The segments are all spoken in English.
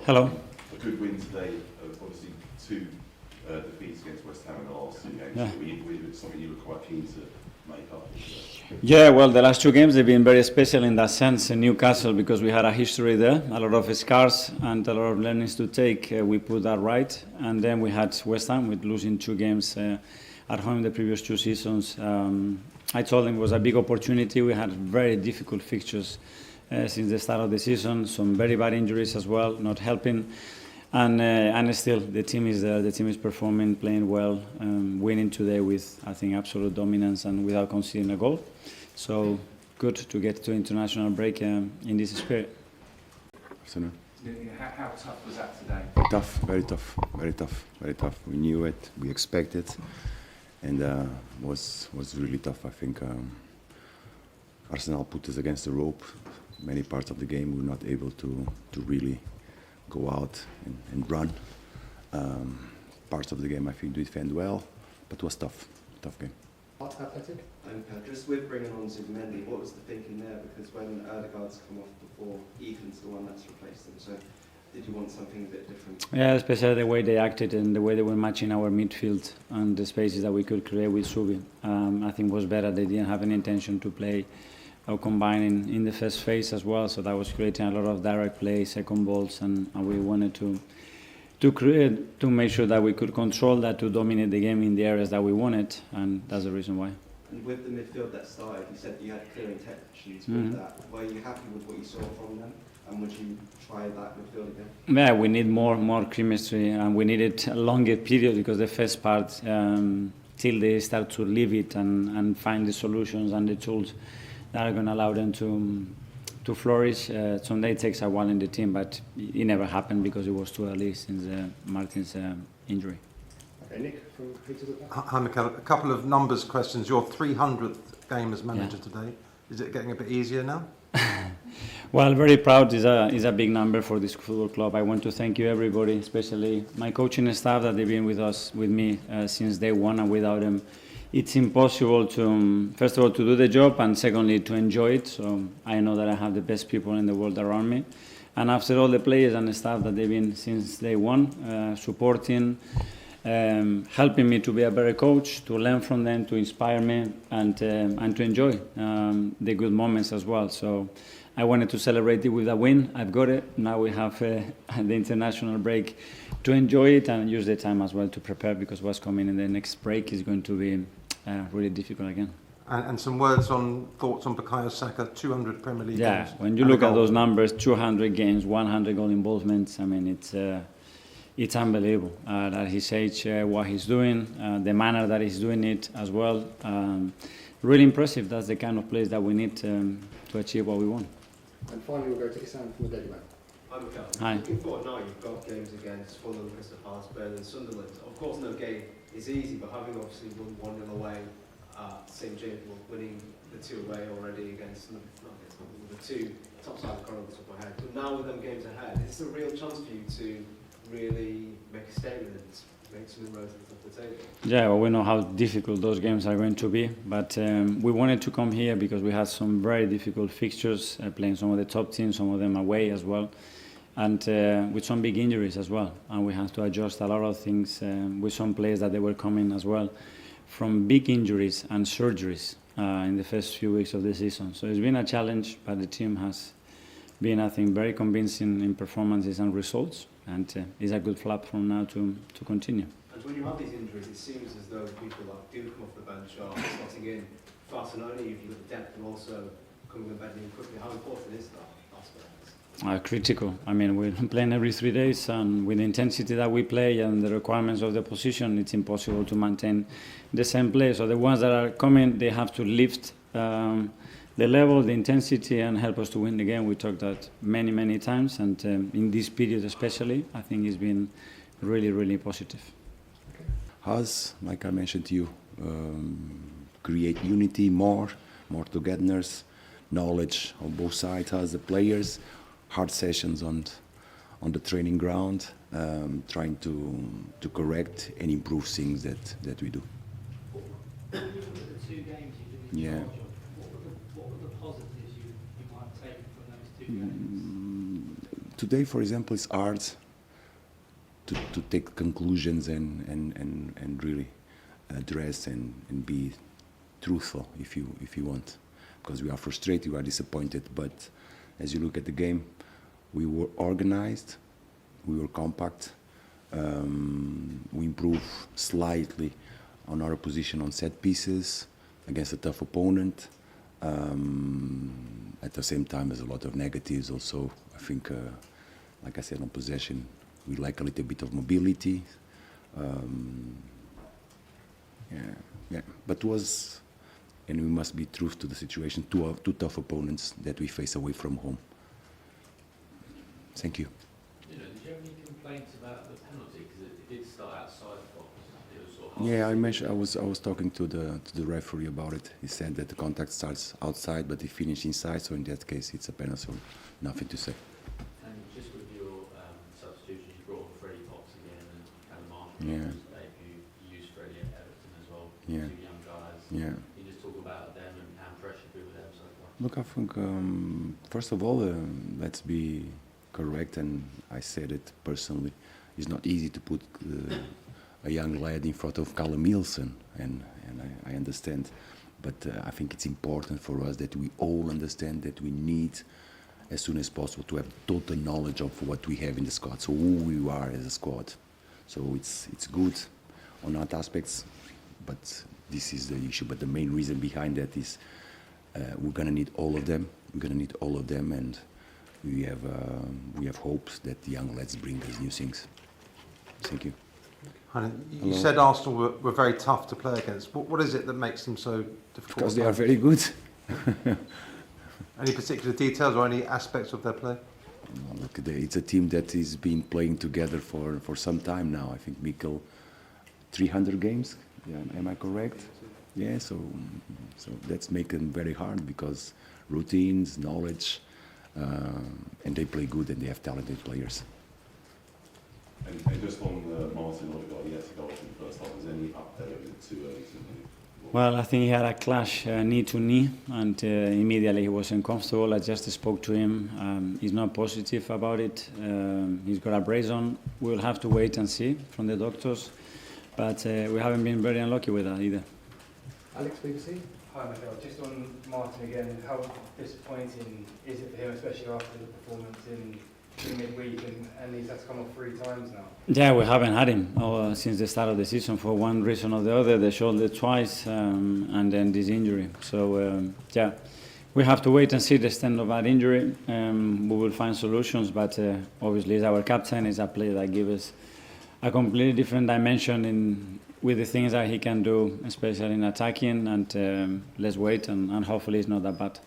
Hello. A good win today, obviously two defeats against West Ham in the last two games. Yeah. Something you were quite keen to make up. Yeah, well, the last two games have been very special in that sense in Newcastle because we had a history there, a lot of scars and a lot of learnings to take. We put that right, and then we had West Ham with losing two games at home the previous two seasons. I told them it was a big opportunity. We had very difficult fixtures since the start of the season, some very bad injuries as well, not helping. And still, the team is there. The team is performing, playing well, winning today with, I think, absolute dominance and without conceding a goal. So good to get to international break in this spirit. How tough was that today? Tough, very tough, very tough, very tough. We knew it, we expected, and was really tough. I think Arsenal put us against the rope. Many parts of the game we were not able to really go out and run. Parts of the game I think we defend well, but it was tough game. Athletic? And just with bringing on Zubimendi, what was the thinking there? Because when Erdegaard's come off before, Ethan's the one that's replaced him. So did you want something a bit different? Yeah, especially the way they acted and the way they were matching our midfield and the spaces that we could create with Subi. I think was better. They didn't have any intention to play or combine in the first phase as well. So that was creating a lot of direct play, second balls, and we wanted to create, to make sure that we could control that, to dominate the game in the areas that we wanted, and that's the reason why. And with the midfield that started, you said you had clear intentions with that. Were you happy with what you saw from them? And would you try that midfield again? Yeah, we need more chemistry, and we needed a longer period because the first part, till they start to live it and find the solutions and the tools that are going to allow them to flourish. Someday it takes a while in the team, but it never happened because it was too early since Martin's injury. Okay, Nick from Peter's at that. Hi, Mikel. A couple of numbers questions. Your 300th game as manager today. Is it getting a bit easier now? Well, very proud is a big number for this football club. I want to thank you, everybody, especially my coaching staff that they've been with me since day one, and without them, it's impossible to, first of all, to do the job, and secondly, to enjoy it. So I know that I have the best people in the world around me. And after all the players and the staff that they've been since day one, supporting, helping me to be a better coach, to learn from them, to inspire me, and to enjoy the good moments as well. So I wanted to celebrate it with a win. I've got it. Now we have the international break to enjoy it and use the time as well to prepare, because what's coming in the next break is going to be really difficult again. And some thoughts on Bukayo Saka, 200 Premier League games. Yeah, when you look at those numbers, 200 games, 100 goal involvements, I mean, it's unbelievable at his age, what he's doing, the manner that he's doing it as well. Really impressive. That's the kind of players that we need to achieve what we want. And finally, we'll go to Isan from the Daily Mail. Hi, Mikel. Hi. Looking forward now, you've got games against Fulham, Crystal Palace, Burnley, Sunderland. Of course, no game is easy, but having obviously won 1-0 away at St James, winning the two away already against, not against the two top side of the corner, top ahead. But now with them games ahead, is this a real chance for you to really make a statement and make some inroads at the table? Yeah, well, we know how difficult those games are going to be, but we wanted to come here because we had some very difficult fixtures, playing some of the top teams, some of them away as well, and with some big injuries as well. And we had to adjust a lot of things with some players that they were coming as well from big injuries and surgeries in the first few weeks of the season. So it's been a challenge, but the team has been, I think, very convincing in performances and results, and it's a good platform now to continue. And when you have these injuries, it seems as though the people that do come off the bench are slotting in far and only if you've got the depth and also coming in better quickly. How important is that aspect? Critical. I mean, we're playing every 3 days, and with the intensity that we play and the requirements of the position, it's impossible to maintain the same play. So the ones that are coming, they have to lift the level, the intensity, and help us to win the game. We talked that many times, and in this period especially, I think it's been really positive. Has, like I mentioned to you, create unity, more togetherness, knowledge on both sides as the players, hard sessions on the training ground, trying to correct and improve things that we do. The two games you did, Yeah. what were the positives you might have taken from those two games? today, for example, it's hard to take conclusions and really address and be truthful if you want, because we are frustrated, we are disappointed. But as you look at the game, we were organized, we were compact, we improved slightly on our position on set pieces against a tough opponent. At the same time, there's a lot of negatives also. I think, like I said, on possession, we lack a little bit of mobility. But was, and we must be true to the situation, two tough opponents that we face away from home. Thank you. Did you have any complaints about the penalty? Because it did start outside the box. It was sort of hard Yeah, to I see. mentioned. I was talking to the referee about it. He said that the contact starts outside, but he finished inside. So in that case, it's a penalty. So nothing to say. And just with your substitutions, you brought on Freddie Fox again and Callum Marshall. Yeah. You used Freddie at Everton as well. Yeah. Two young guys. Yeah. Can you just talk about them and how impressed you've been with them so far? Look, I think first of all, let's be correct, and I said it personally. It's not easy to put a young lad in front of Callum Wilson, and I understand, but I think it's important for us that we all understand that we need, as soon as possible, to have total knowledge of what we have in the squad, so who we are as a squad. So it's good on that aspects, but this is the issue. But the main reason behind that is we're gonna need all of them. We're gonna need all of them, and we have hopes that the young lads bring these new things. Thank you. You Hello. said Arsenal were very tough to play against. What is it that makes them so difficult? Because they are very good. Any particular details or any aspects of their play? Look, it's a team that has been playing together for some time now. I think Mikel, 300 games. Yeah, am I correct? Yeah. So that's making them very hard because routines, knowledge, and they play good and they have talented players. And just on Martin Odegaard, he had to go off in the first half. Is there any update, or is it too early to know? Well, I think he had a clash knee to knee, and immediately he was uncomfortable. I just spoke to him. He's not positive about it. He's got a brace on. We'll have to wait and see from the doctors, but we haven't been very unlucky with that either. Alex, BBC. Hi, Mikel. Just on Martin again, how disappointing is it for him, especially after the performance in midweek, and he's had to come off 3 times now? Yeah, we haven't had him since the start of the season for one reason or the other. The shoulder twice, and then this injury. So yeah, we have to wait and see the extent of that injury. We will find solutions, but obviously, he's our captain. He's a player that gives us a completely different dimension with the things that he can do, especially in attacking. And let's wait, and hopefully, it's not that bad.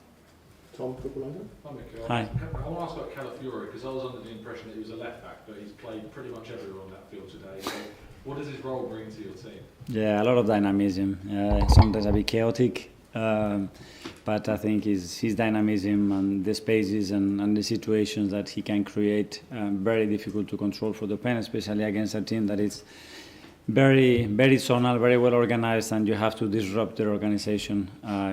Tom, Football London. Hi, Mikel. Hi. I want to ask about Calafiori because I was under the impression that he was a left back, but he's played pretty much everywhere on that field today. So what does his role bring to your team? Yeah, a lot of dynamism. Sometimes a bit chaotic, but I think his dynamism and the spaces and the situations that he can create very difficult to control for the pen, especially against a team that is very, very zonal, very well organized, and you have to disrupt their organization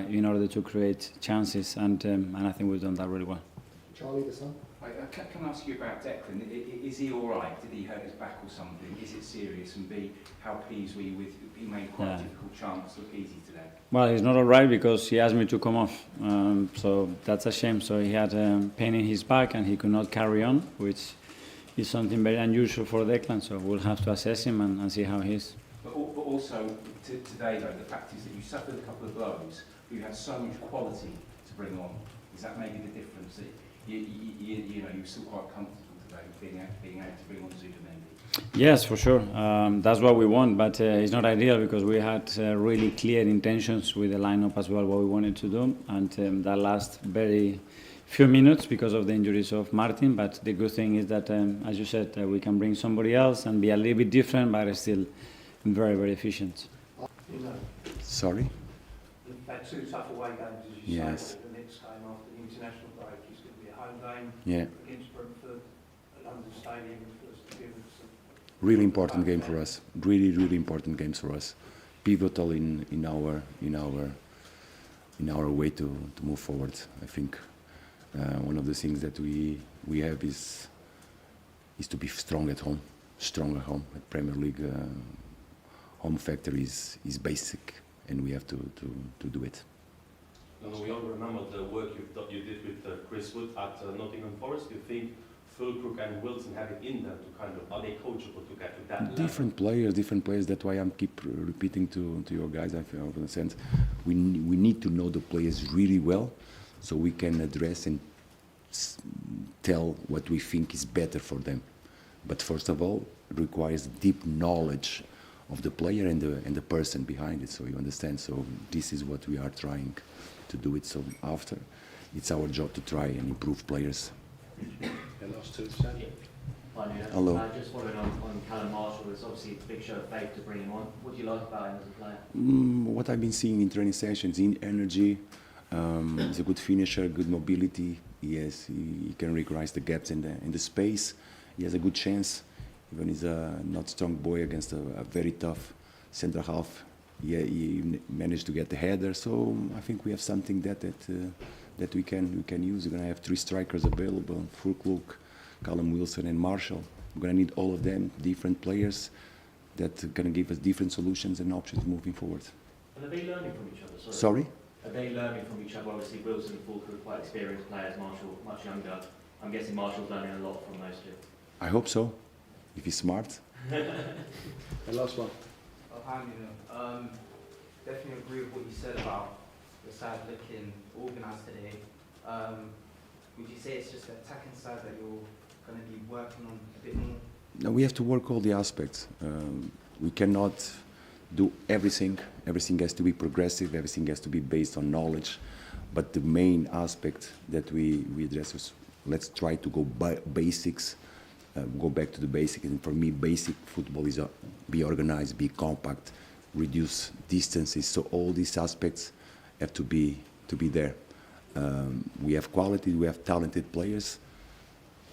in order to create chances. And I think we've done that really well. Charlie, the Sun. Can I ask you about Declan? Is he all right? Did he hurt his back or something? Is it serious? And B, how pleased were you with? He made quite a difficult chance look easy today. Well, he's not all right because he asked me to come off, so that's a shame. So he had pain in his back and he could not carry on, which is something very unusual for Declan. So we'll have to assess him and see how he is. But also today, though, the fact is that you suffered a couple of blows, but you had so much quality to bring on. Is that maybe the difference? That you know, you're still quite comfortable today being able to bring on Zubimendi? Yes, for sure. That's what we want, but it's not ideal because we had really clear intentions with the lineup as well, what we wanted to do, and that last very few minutes because of the injuries of Martin. But the good thing is that, as you said, we can bring somebody else and be a little bit different, but still very, very efficient. Sorry? You've had 2 tough away games, as you Yes. say, but the next game after the international break is going to be a home game Yeah. against Brentford at London Stadium. First appearance of Really important game for us. Really, really important games for us. Pivotal in our way to move forward. I think one of the things that we have is is to be strong at home, strong at home. At Premier League, home factor is basic, and we have to do it. And we all remember the work you did with Chris Wood at Nottingham Forest. Do you think Fulcrook and Wilson have it in them to kind of, are they coachable to get to that level? Different players. That's why I keep repeating to your guys. I feel in a sense we need to know the players really well, so we can address and tell what we think is better for them. But first of all, it requires deep knowledge of the player and the person behind it. So you understand. So this is what we are trying to do it. So after, it's our job to try and improve players. Hello. Just following on Callum Marshall, it's obviously a big show of faith to bring him on. What do you like about him as a player? What I've been seeing in training sessions, in energy, he's a good finisher, good mobility. He can recognize the gaps in the space. He has a good chance. Even he's a not strong boy against a very tough centre half. He managed to get the header. So I think we have something that we can use. We're going to have 3 strikers available: Fulcrook, Callum Wilson, and Marshall. We're going to need all of them, different players that are going to give us different solutions and options moving forward. And are they learning from each other? Sorry? Are they learning from each other? Obviously, Wilson and Fulcrook quite experienced players, Marshall much younger. I'm guessing Marshall's learning a lot from those two. I hope so, if he's smart. The last one. Oh, hi, Nuno. Definitely agree with what you said about the side looking organised today. Would you say it's just the attacking side that you're going to be working on a bit more? No, we have to work all the aspects. We cannot do everything. Everything has to be progressive. Everything has to be based on knowledge. But the main aspect that we address is, let's try to go basics, go back to the basics. And for me, basic football is be organized, be compact, reduce distances. So all these aspects have to be there. We have quality, we have talented players.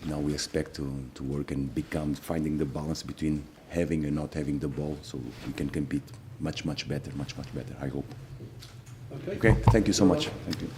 Now we expect to work and finding the balance between having and not having the ball, so we can compete much better, I hope. Okay, thank you so much. Thank you.